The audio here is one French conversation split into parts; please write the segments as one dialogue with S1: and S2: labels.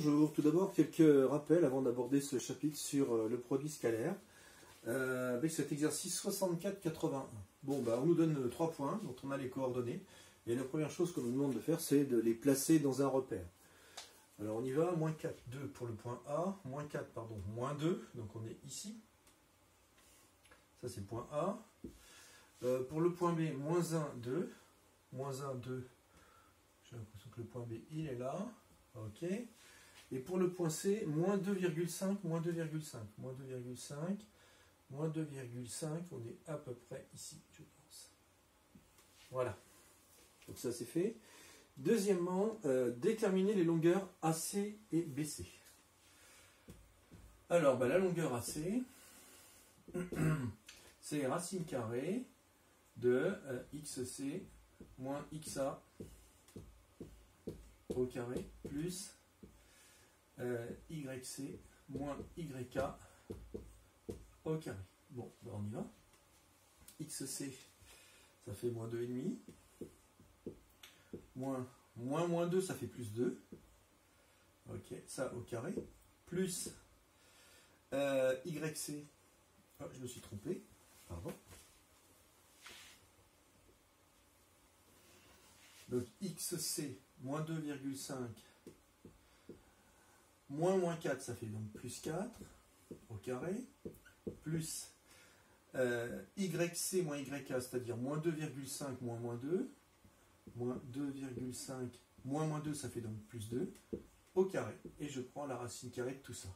S1: Bonjour, tout d'abord quelques rappels avant d'aborder ce chapitre sur le produit scalaire avec cet exercice 64-81. Bon, on nous donne 3 points dont on a les coordonnées et la première chose qu'on nous demande de faire c'est de les placer dans un repère. Alors on y va, moins 4, 2 pour le point A, moins 4, pardon, moins 2, donc on est ici. Ça c'est le point A. Pour le point B, moins 1, 2, moins 1, 2, j'ai l'impression que le point B il est là. Ok. Et pour le point C, moins 2,5, moins 2,5, moins 2,5, moins 2,5, on est à peu près ici, je pense. Voilà. Donc ça c'est fait. Deuxièmement, déterminer les longueurs AC et BC. Alors, la longueur AC, c'est racine carrée de XC moins XA au carré plus YC moins YK au carré. Bon, on y va. XC, ça fait moins 2,5. Moins 2, ça fait plus 2. Ok, ça au carré. Plus YC. Oh, je me suis trompé. Pardon. Donc XC, moins 2,5. Moins 4, ça fait donc plus 4 au carré. Plus YC moins YK, c'est-à-dire moins 2,5 moins 2. Moins 2,5 moins 2, ça fait donc plus 2 au carré. Et je prends la racine carrée de tout ça.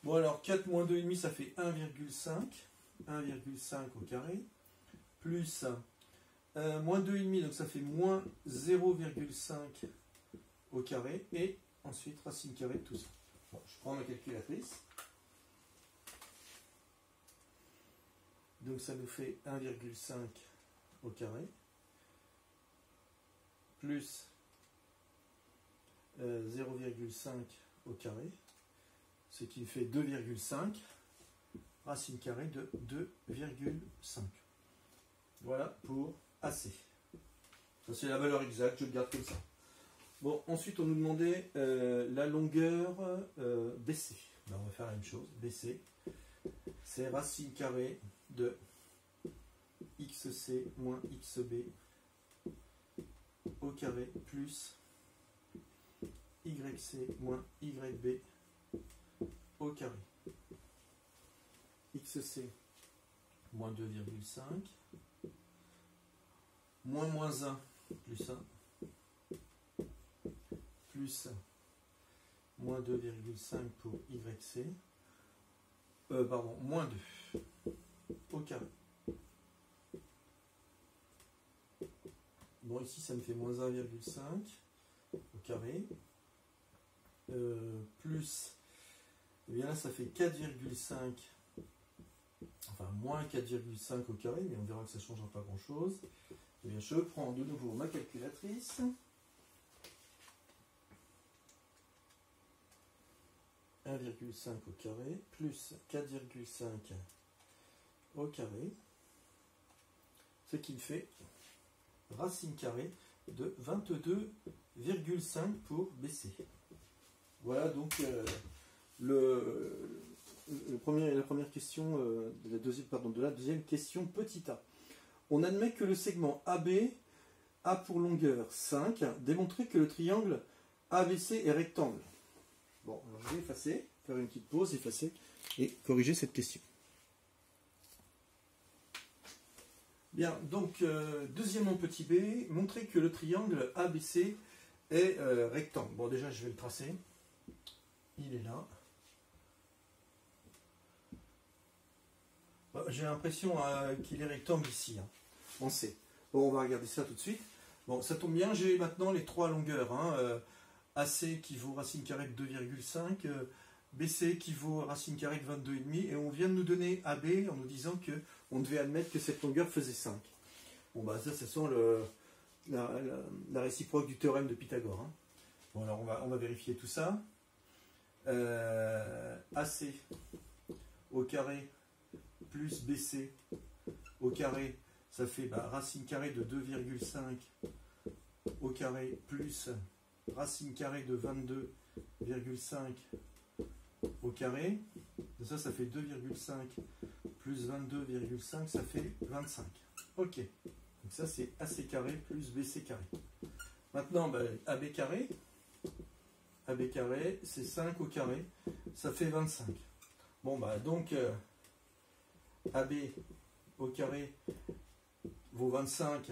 S1: Bon alors 4 moins 2,5, ça fait 1,5. 1,5 au carré. Plus moins 2,5, donc ça fait moins 0,5 au carré. Et ensuite racine carrée de tout ça. Bon, je prends ma calculatrice. Donc ça nous fait 1,5 au carré. Plus 0,5 au carré, ce qui fait 2,5, racine carrée de 2,5. Voilà pour AC. Ça c'est la valeur exacte, je le garde comme ça. Bon, ensuite on nous demandait la longueur BC. On va faire la même chose. BC, c'est racine carrée de XC moins XB au carré plus YC moins YB au carré. XC moins 2,5 moins 1 plus 1 plus moins 2,5 pour YC moins 2 au carré. Bon, ici, ça me fait moins 1,5 au carré. Plus, et bien là, ça fait 4,5, enfin, moins 4,5 au carré, mais on verra que ça ne changera pas grand-chose. Et bien, je prends de nouveau ma calculatrice. « 1,5 au carré, plus 4,5 au carré, ce qui me fait racine carrée de 22,5 pour BC. Voilà donc la première question de la deuxième question petit a. On admet que le segment AB a pour longueur 5, démontrer que le triangle ABC est rectangle. Bon, alors je vais effacer, faire une petite pause, effacer et corriger cette question. Bien, donc, deuxièmement petit b, montrer que le triangle ABC est rectangle. Bon, déjà, je vais le tracer. Il est là. Bon, j'ai l'impression qu'il est rectangle ici. Hein. On sait. Bon, on va regarder ça tout de suite. Bon, ça tombe bien, j'ai maintenant les 3 longueurs. Hein. AC qui vaut racine carrée de 2,5, BC qui vaut racine carrée de 22,5, et on vient de nous donner AB en nous disant qu'on devait admettre que cette longueur faisait 5. Bon, ça sent la réciproque du théorème de Pythagore. Hein. Bon, alors on va vérifier tout ça. AC au carré plus BC au carré, ça fait racine carrée de 2,5 au carré plus racine carrée de 22 22,5 au carré. Et ça fait 2,5 plus 22,5, ça fait 25. Ok. Donc ça, c'est AC carré plus BC carré. Maintenant, ben, AB carré, c'est 5 au carré, ça fait 25. Bon, bah donc, AB au carré vaut 25,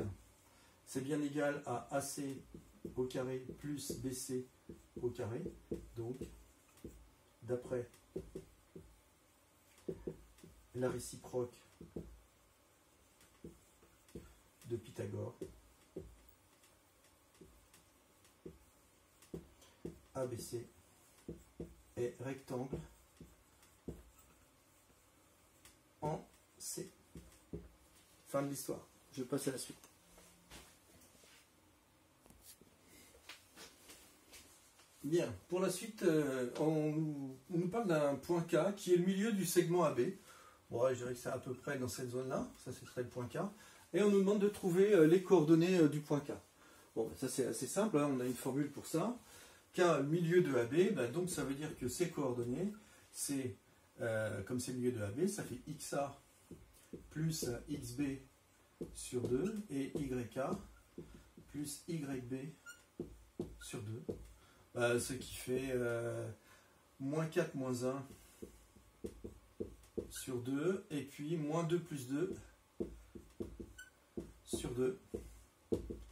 S1: c'est bien égal à AC au carré plus BC au carré. Donc, d'après la réciproque de Pythagore, ABC est rectangle en C. Fin de l'histoire. Je passe à la suite. Bien, pour la suite, on nous parle d'un point K qui est le milieu du segment AB. Bon, je dirais que c'est à peu près dans cette zone-là. Ça, c'est très le point K. Et on nous demande de trouver les coordonnées du point K. Bon, ça c'est assez simple, hein, on a une formule pour ça. K, milieu de AB, ben, donc ça veut dire que ces coordonnées, c'est, comme c'est le milieu de AB, ça fait XA plus XB sur 2 et YK plus YB sur 2. Ce qui fait moins 4 moins 1 sur 2 et puis moins 2 plus 2 sur 2.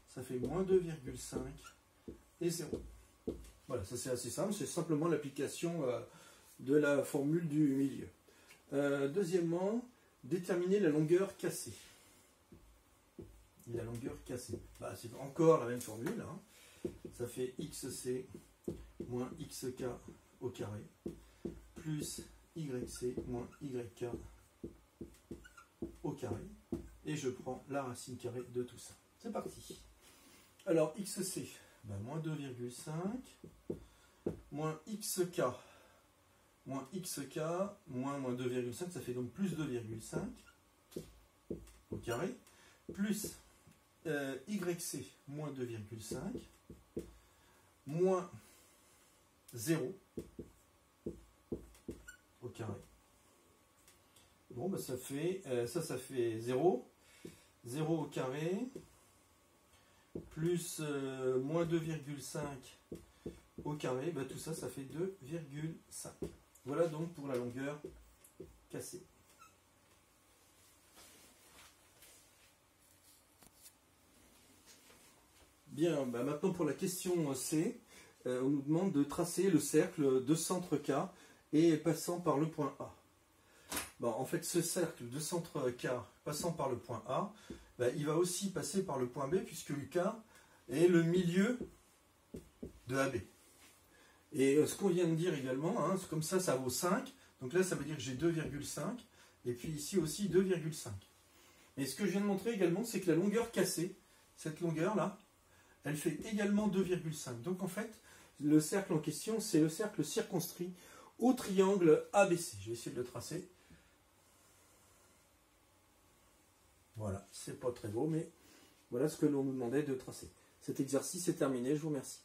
S1: Ça fait moins 2,5 et 0. Voilà, ça c'est assez simple, c'est simplement l'application de la formule du milieu. Deuxièmement, déterminer la longueur cassée. La longueur cassée. Bah, c'est encore la même formule. Hein. Ça fait XC moins XK au carré plus YC moins YK au carré. Et je prends la racine carrée de tout ça. C'est parti. Alors, XC, ben, moins 2,5, moins XK, moins XK, moins 2,5, ça fait donc plus 2,5 au carré, plus YC, moins 2,5, moins 0 au carré. Bon, ben, ça fait 0. 0 au carré, plus moins 2,5 au carré, ben, tout ça, ça fait 2,5. Voilà donc pour la longueur cassée. Bien, ben maintenant pour la question C, on nous demande de tracer le cercle de centre K et passant par le point A. Bon, en fait, ce cercle de centre K passant par le point A, ben, il va aussi passer par le point B puisque le K est le milieu de AB. Et ce qu'on vient de dire également, hein, comme ça vaut 5. Donc là, ça veut dire que j'ai 2,5. Et puis ici aussi 2,5. Et ce que je viens de montrer également, c'est que la longueur cassée, cette longueur-là, elle fait également 2,5. Donc en fait, le cercle en question, c'est le cercle circonscrit au triangle ABC. Je vais essayer de le tracer. Voilà, c'est pas très beau, mais voilà ce que l'on nous demandait de tracer. Cet exercice est terminé, je vous remercie.